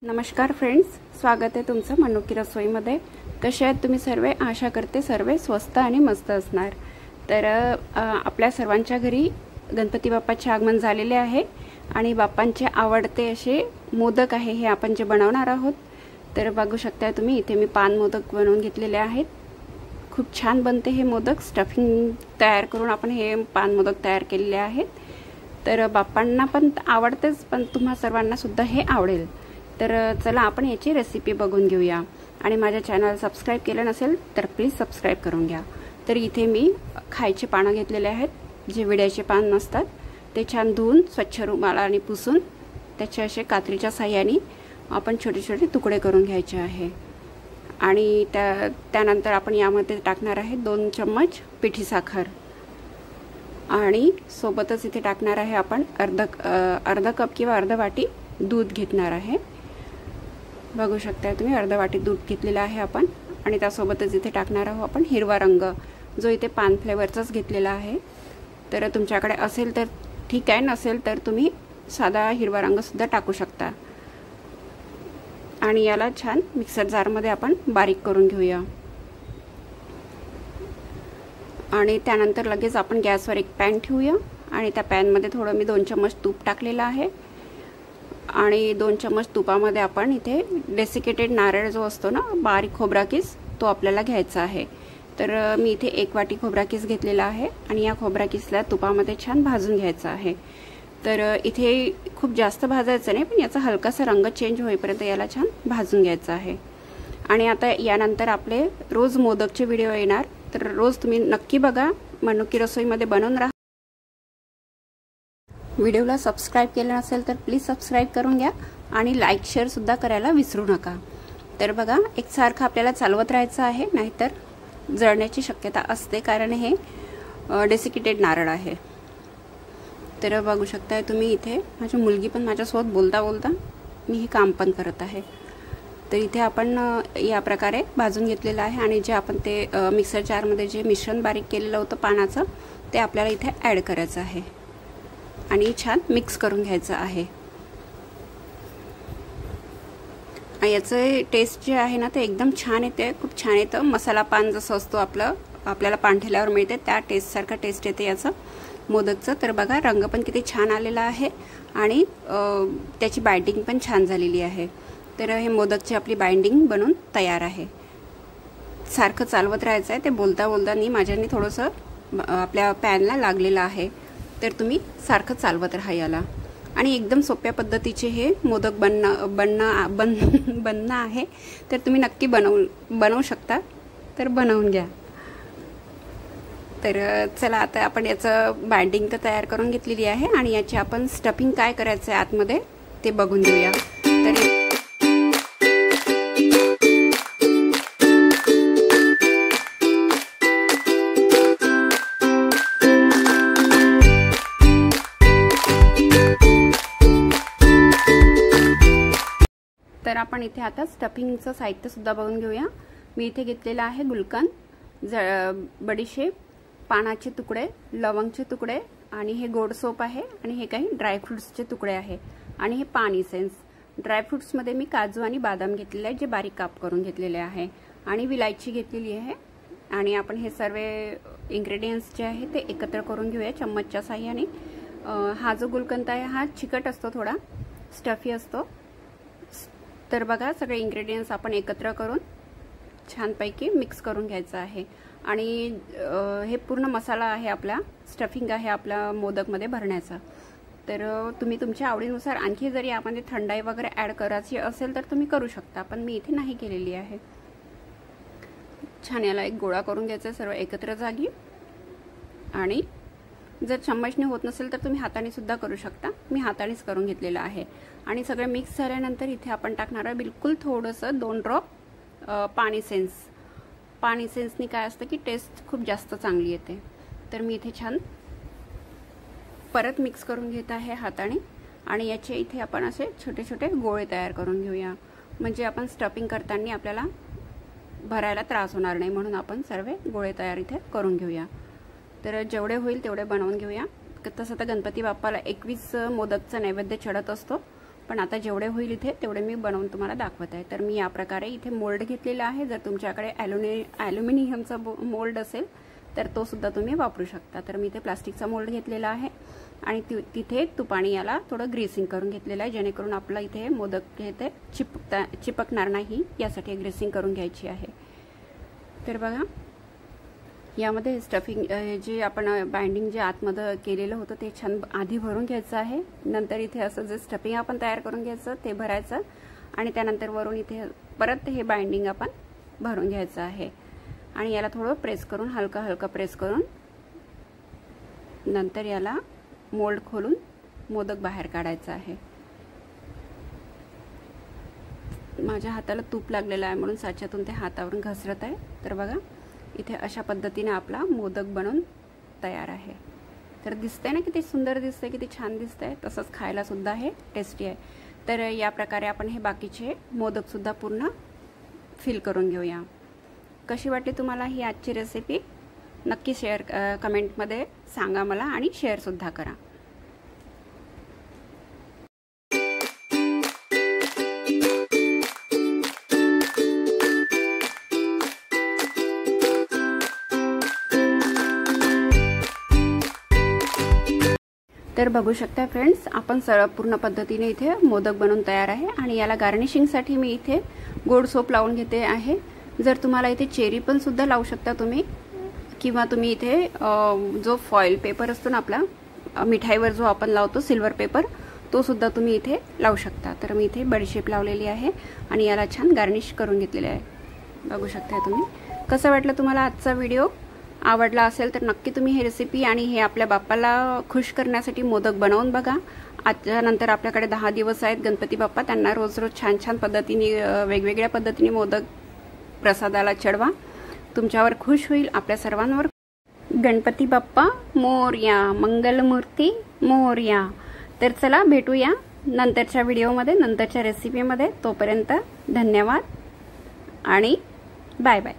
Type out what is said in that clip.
नमस्कार फ्रेंड्स, स्वागत आहे तुमचं मनुकी रसोईमध्ये। कसे आहेत तुम्ही सर्व? आशा करते सर्व स्वस्त आणि मस्त असणार। तर आपल्या सर्वांच्या घरी गणपती बाप्पाचे आगमन झालेले आहे आणि बाप्पांचे आवडते असे मोदक आहे हे आपण जे बनवणार आहोत। तर बघू शकता तुम्ही इथे मी पान मोदक बनवून घेतलेले आहेत। खूप छान बनते हे मोदक। स्टफिंग तयार करून आपण हे पान मोदक तयार केलेले आहेत। तर बाप्पांना पण आवडतेच, पण तुम्हा सर्वांना सुद्धा हे आवडेल। तर चला आपण याची रेसिपी बघून घेऊया। आणि माझ्या चॅनल सबस्क्राइब केलं नसेल तर प्लीज सबस्क्राइब करून घ्या। तर इथे मी खायचे पानं घेतलेले आहेत, जे विड्याचे पान नसतात ते छान धुवून स्वच्छ रुमालाने पुसून त्याचे असे कात्रीच्या साहाय्याने आपण छोटे छोटे तुकडे करून घ्यायचे आहे। आणि त्यानंतर आपण यामध्ये टाकणार आहे 2 चम्मच पिठी साखर आणि सोबतच इथे टाकणार आहे आपण अर्धा कप किंवा अर्धा वाटी दूध घेणार आहे। बघू शकता तुम्ही अर्धा वाटी दूध घेतलेला आहे आपण। आणि त्यासोबतच इथे टाकणार आहोत आपण हिरवा रंग, जो इथे पान फ्लेवरचाच घेतलेला आहे। तर तुमच्याकडे असेल तर ठीक आहे, नसेल तर तुम्ही साधा हिरवा रंग सुद्धा टाकू शकता। आणि याला छान मिक्सर जार मध्ये आपण बारीक करून घेऊया। आणि त्यानंतर लगेच आपण गॅसवर एक पॅन ठेवूया आणि त्या पॅन मध्ये थोडं मी 2 चम्मच तूप टाकलेलं आहे। आणि 2 चम्मच तुपामध्ये आपण इथे डेसिकेटेड नारळ जो असतो ना, बारीक खोबरा किस, तो आपल्याला घ्यायचा आहे। तर मी इथे 1 वाटी खोबरा किस घेतलेला आहे आणि या खोबरा किसला तुपामध्ये छान भाजून घ्यायचा आहे। तर इथे खूप जास्त भाजायचं नाही, पण याचा हलकासा रंग चेंज होईपर्यंत याला छान भाजून घ्यायचं आहे। आणि आता यानंतर आपले रोज मोदकचे व्हिडिओ येणार, तर रोज तुम्ही नक्की बघा, मनुकी रसोईमध्ये बनवून राहा। व्हिडिओला सबस्क्राइब केलं नसेल तर प्लीज सबस्क्राइब करून घ्या आणि लाईक शेअर सुद्धा करायला विसरू नका। तर बघा, एकसारखं आपल्याला चालवत राहायचं आहे, नाहीतर जळण्याची शक्यता असते, कारण हे डेसिकेटेड नारळ आहे। तर बघू शकताय तुम्ही इथे माझी मुलगी पण माझ्यासोबत बोलता बोलता मी हे काम पण करत आहे। तर इथे आपण या प्रकारे भाजून घेतलेलं आहे आणि जे आपण ते मिक्सर जारमध्ये जे मिश्रण बारीक केलेलं होतं पानाचं, ते आपल्याला इथे ॲड करायचं आहे आणि छान मिक्स करून घ्यायचं आहे। याचं टेस्ट जे आहे ना, ते एकदम छान येते, खूप छान येतं। मसाला पान जसं असतो आपल्याला पान ठेल्यावर मिळते, त्या टेस्ट सारखा टेस्ट येते याचं मोदकचं। तर बघा, रंग पण किती छान आलेला आहे आणि त्याची बाइंडिंग पण छान झालेली आहे। तर हे मोदकची आपली बाइंडिंग बनून तयार आहे। सारखं चालवत राहायचं आहे, ते बोलता बोलता माझ्यानी थोडंसं आपल्या पॅनला लागलेलं आहे, तर तुम्ही सारखं चालवत राहा याला। आणि एकदम सोप्या पद्धतीचे हे मोदक बनणं आहे, तर तुम्ही नक्की बनवू शकता, तर बनवून घ्या। तर चला, आता आपण याचं बाइंडिंग तर तयार करून घेतलेली आहे आणि याची आपण स्टफिंग काय करायचं आहे आतमध्ये ते बघून घेऊया। तर आपण इथे आता स्टफिंगचं साहित्य सुद्धा बघून घेऊया। मी इथे घेतलेला आहे गुलकंद, बडीशेप, पानाचे तुकडे, लवंगचे तुकडे आणि हे गोड सोप आहे आणि हे काही ड्रायफ्रुट्सचे तुकडे आहे आणि हे पान इसेन्स। ड्रायफ्रुट्समध्ये मी काजू आणि बदाम घेतलेले आहे, जे बारीक काप करून घेतलेले आहे, आणि विलायची घेतलेली आहे। आणि आपण हे सर्व इन्ग्रेडियंट्स जे आहे ते एकत्र करून घेऊया चम्मचच्या साहाय्याने। हा जो गुलकंद आहे हा चिकट असतो, थोडा स्टफी असतो। तर बघा, सगळे इन्ग्रेडियंट्स आपण एकत्र करून छानपैकी मिक्स करून घ्यायचं आहे। आणि हे पूर्ण मसाला आहे, आपला स्टफिंग आहे आपल्या मोदकमध्ये भरण्याचा। तर तुम्ही तुमच्या आवडीनुसार आणखी जरी यामध्ये थंडाई वगैरे ॲड करायची असेल तर तुम्ही करू शकता, पण मी इथे नाही केलेली आहे। छान याला एक गोळा करून घ्यायचा सर्व एकत्र जागी। आणि जर चम्मचने होत नसेल तर तुम्ही हाताने सुद्धा करू शकता, मी हातानेच करून घेतलेला आहे। आणि सगळं मिक्स झाल्यानंतर इथे आपण टाकणार आहे बिलकुल थोडंसं 2 ड्रॉप पाणी सेन्स। पाणी सेन्सनी काय असतं की टेस्ट खूप जास्त चांगली येते। तर मी इथे छान परत मिक्स करून घेत आहे हाताने आणि याचे इथे आपण असे छोटे छोटे गोळे तयार करून घेऊया, म्हणजे आपण स्टफिंग करताना आपल्याला भरायला त्रास होणार नाही, म्हणून आपण सर्व गोळे तयार इथे करून घेऊया। तर जेवढे होईल तेवढे बनवून घेऊया। तसं तर गणपती बाप्पाला 21 मोदकचा नैवेद्य चढत असतो, पण आता जेवढे होईल इथे तेवढे मी बनवून तुम्हाला दाखवत आहे। तर मी या प्रकारे इथे मोल्ड घेतलेला आहे। जर तुमच्याकडे ॲल्युमिनियमचा मोल्ड असेल तर तो सुद्धा तुम्ही वापरू शकता। तर मी इथे प्लास्टिकचा मोल्ड घेतलेला आहे आणि तिथे तुपाणी याला थोडं ग्रीसिंग करून घेतलेलं आहे, जेणेकरून आपला इथे मोदक हे ते चिपकणार नाही, यासाठी ग्रीसिंग करून घ्यायची आहे। तर बघा, यामध्ये स्टफिंग जे आपण बाइंडिंग जे आतमध्ये केलेलं होतं ते छान आधी भरून घ्यायचं आहे। नंतर इथे असं जे स्टफिंग आपण तयार करून घ्यायचं ते भरायचं आणि त्यानंतर वरून इथे परत हे बाइंडिंग आपण भरून घ्यायचं आहे आणि याला थोडं प्रेस करून हलका प्रेस करून नंतर याला मोल्ड खोलून मोदक बाहेर काढायचा आहे। माझ्या हाताला तूप लागलेलं आहे म्हणून साच्यातून ते हातावरून घसरत आहे। तर बघा, इथे अशा पद्धतीने आपला मोदक बनून तयार आहे। तर दिसतंय ना किती सुंदर दिसतंय, किती छान दिसतंय, तसंच खायला सुद्धा हे टेस्टी आहे। तर या प्रकारे आपण हे बाकीचे मोदक सुद्धा पूर्ण फिल करून घेऊया। कशी वाटली तुम्हाला ही आजची रेसिपी? नक्की कमेंटमध्ये सांगा मला आणि शेअर सुद्धा करा। तर बघू शकता फ्रेंड्स, आपण पूर्ण पद्धतीने इथे मोदक बनवून तयार आहे आणि याला गार्निशिंगसाठी मी इथे गोड सोप लावून घेते आहे। जर तुम्हाला इथे चेरी पण सुद्धा लावू शकता तुम्ही, किंवा तुम्ही इथे जो फॉइल पेपर असतो ना आपला मिठाईवर जो आपण लावतो सिल्वर पेपर, तो सुद्धा तुम्ही इथे लावू शकता। तर मी इथे बडीशेप लावलेली आहे आणि याला छान गार्निश करून घेतलेले आहे। बघू शकता तुम्ही। कसं वाटलं तुम्हाला आजचा व्हिडिओ? आवडला असेल तर नक्की तुम्ही ही रेसिपी आणि हे आपल्या बाप्पाला खुश करण्यासाठी मोदक बनवून बघा। आजच्या नंतर आपल्याकडे 10 दिवस आहेत गणपती बाप्पा, त्यांना रोज छान छान पद्धतीने वेगवेगळ्या पद्धतीने मोदक प्रसादाला चढवा। तुमच्यावर खुश होईल, आपल्या सर्वांवर। गणपती बाप्पा मोरया, मंगलमूर्ती मोरया। तर चला भेटूया नंतरच्या व्हिडिओमध्ये, नंतरच्या रेसिपीमध्ये। तोपर्यंत धन्यवाद आणि बाय बाय।